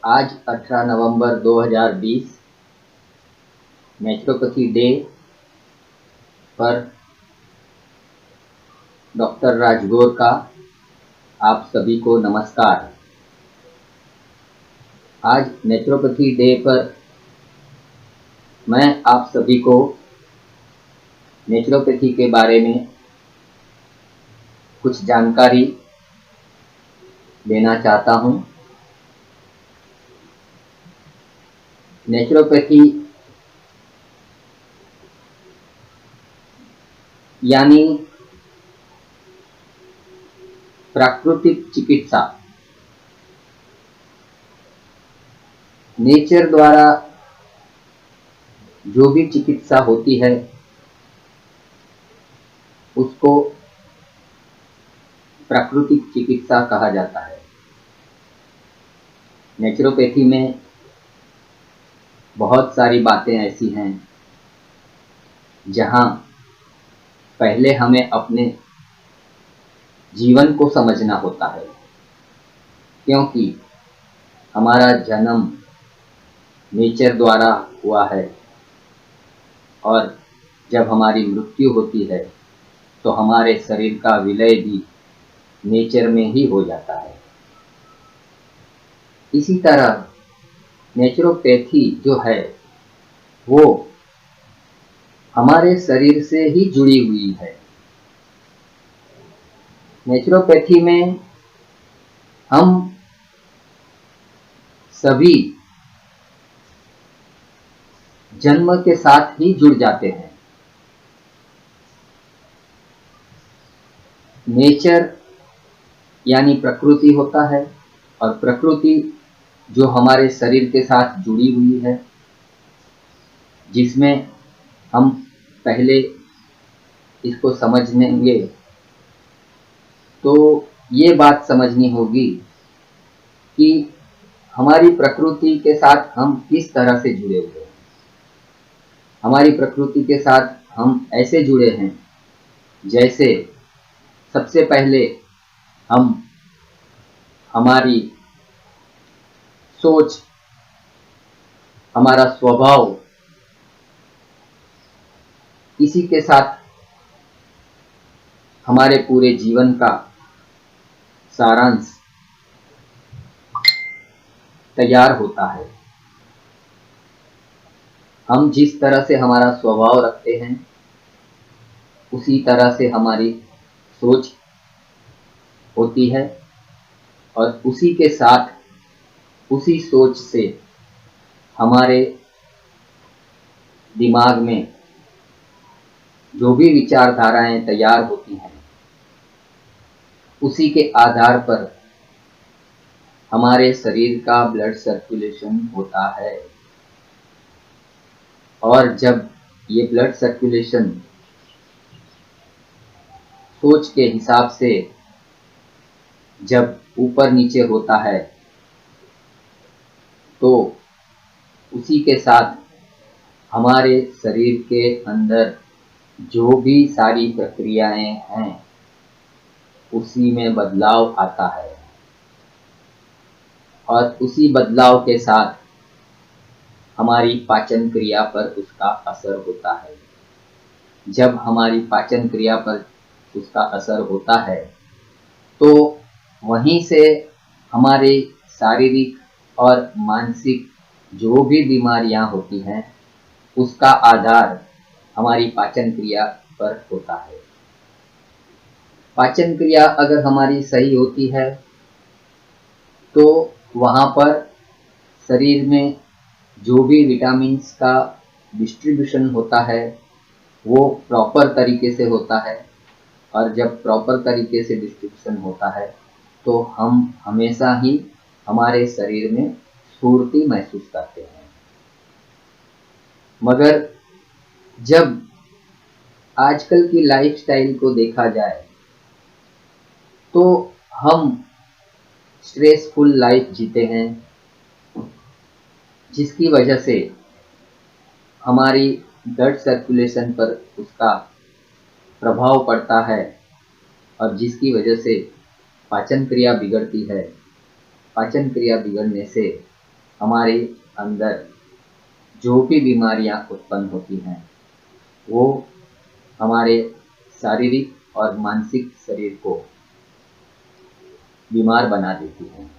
आज 18 नवंबर 2020 naturopathy day पर doctor Rajgor का आप सभी को नमस्कार। आज नेचुरोपैथी डे पर मैं आप सभी को नेचुरोपैथी के बारे में कुछ जानकारी देना चाहता हूँ। नेचुरोपैथी यानी प्राकृतिक चिकित्सा, नेचर द्वारा जो भी चिकित्सा होती है उसको प्राकृतिक चिकित्सा कहा जाता है। नेचुरोपैथी में बहुत सारी बातें ऐसी हैं जहां पहले हमें अपने जीवन को समझना होता है, क्योंकि हमारा जन्म नेचर द्वारा हुआ है और जब हमारी मृत्यु होती है तो हमारे शरीर का विलय भी नेचर में ही हो जाता है। इसी तरह नेचुरोपैथी जो है वो हमारे शरीर से ही जुड़ी हुई है। नेचुरोपैथी में हम सभी जन्म के साथ ही जुड़ जाते हैं। नेचर यानी प्रकृति होता है और प्रकृति जो हमारे शरीर के साथ जुड़ी हुई है, जिसमें हम पहले इसको समझेंगे तो ये बात समझनी होगी कि हमारी प्रकृति के साथ हम किस तरह से जुड़े हुए हैं। हमारी प्रकृति के साथ हम ऐसे जुड़े हैं जैसे सबसे पहले हम हमारी सोच, हमारा स्वभाव, इसी के साथ हमारे पूरे जीवन का सारांश तैयार होता है। हम जिस तरह से हमारा स्वभाव रखते हैं उसी तरह से हमारी सोच होती है और उसी के साथ उसी सोच से हमारे दिमाग में जो भी विचारधाराएं तैयार होती हैं उसी के आधार पर हमारे शरीर का ब्लड सर्कुलेशन होता है। और जब ये ब्लड सर्कुलेशन सोच के हिसाब से जब ऊपर नीचे होता है तो उसी के साथ हमारे शरीर के अंदर जो भी सारी प्रक्रियाएं हैं उसी में बदलाव आता है और उसी बदलाव के साथ हमारी पाचन क्रिया पर उसका असर होता है। जब हमारी पाचन क्रिया पर उसका असर होता है तो वहीं से हमारे शारीरिक और मानसिक जो भी बीमारियां होती हैं उसका आधार हमारी पाचन क्रिया पर होता है। पाचन क्रिया अगर हमारी सही होती है तो वहाँ पर शरीर में जो भी विटामिन्स का डिस्ट्रीब्यूशन होता है वो प्रॉपर तरीके से होता है और जब प्रॉपर तरीके से डिस्ट्रीब्यूशन होता है तो हम हमेशा ही हमारे शरीर में स्फूर्ति महसूस करते हैं। मगर जब आजकल की लाइफस्टाइल को देखा जाए तो हम स्ट्रेसफुल लाइफ जीते हैं, जिसकी वजह से हमारी ब्लड सर्कुलेशन पर उसका प्रभाव पड़ता है और जिसकी वजह से पाचन क्रिया बिगड़ती है। पाचन क्रिया बिगड़ने से हमारे अंदर जो भी बीमारियां उत्पन्न होती हैं वो हमारे शारीरिक और मानसिक शरीर को बीमार बना देती हैं।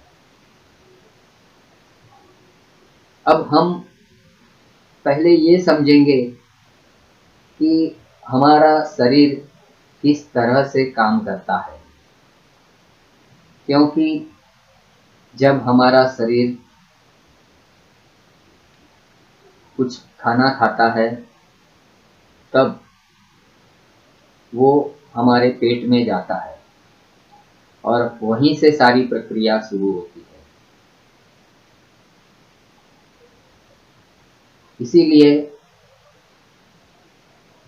अब हम पहले ये समझेंगे कि हमारा शरीर किस तरह से काम करता है, क्योंकि जब हमारा शरीर कुछ खाना खाता है तब वो हमारे पेट में जाता है और वहीं से सारी प्रक्रिया शुरू होती है। इसीलिए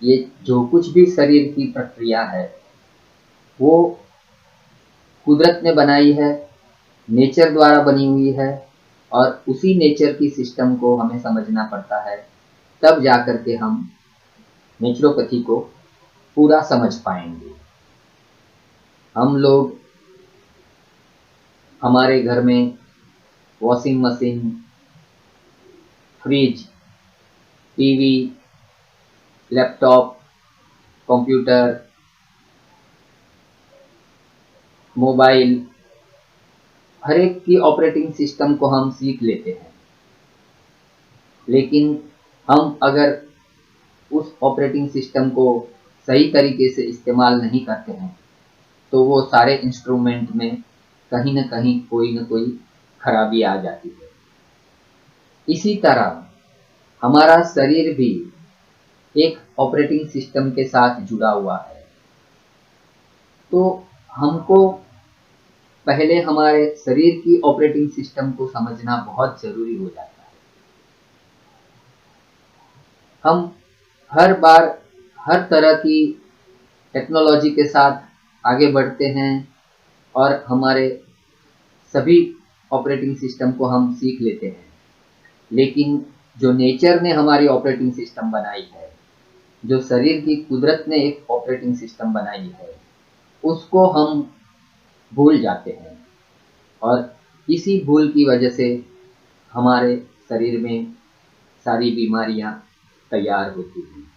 ये जो कुछ भी शरीर की प्रक्रिया है वो कुदरत ने बनाई है, नेचर द्वारा बनी हुई है, और उसी नेचर की सिस्टम को हमें समझना पड़ता है, तब जाकर के हम नेचुरोपैथी को पूरा समझ पाएंगे। हम लोग हमारे घर में washing machine, fridge, TV, laptop, computer, mobile, हर एक की ऑपरेटिंग सिस्टम को हम सीख लेते हैं, लेकिन हम अगर उस ऑपरेटिंग सिस्टम को सही तरीके से इस्तेमाल नहीं करते हैं तो वो सारे इंस्ट्रूमेंट में कहीं न कहीं कोई न कोई खराबी आ जाती है। इसी तरह हमारा शरीर भी एक ऑपरेटिंग सिस्टम के साथ जुड़ा हुआ है, तो हमको पहले हमारे शरीर की ऑपरेटिंग सिस्टम को समझना बहुत जरूरी हो जाता है। हम हर बार हर तरह की टेक्नोलॉजी के साथ आगे बढ़ते हैं और हमारे सभी ऑपरेटिंग सिस्टम को हम सीख लेते हैं, लेकिन जो नेचर ने हमारी ऑपरेटिंग सिस्टम बनाई है, जो शरीर की कुदरत ने एक ऑपरेटिंग सिस्टम बनाई है, उसको हम भूल जाते हैं और इसी भूल की वजह से हमारे शरीर में सारी बीमारियां तैयार होती हैं।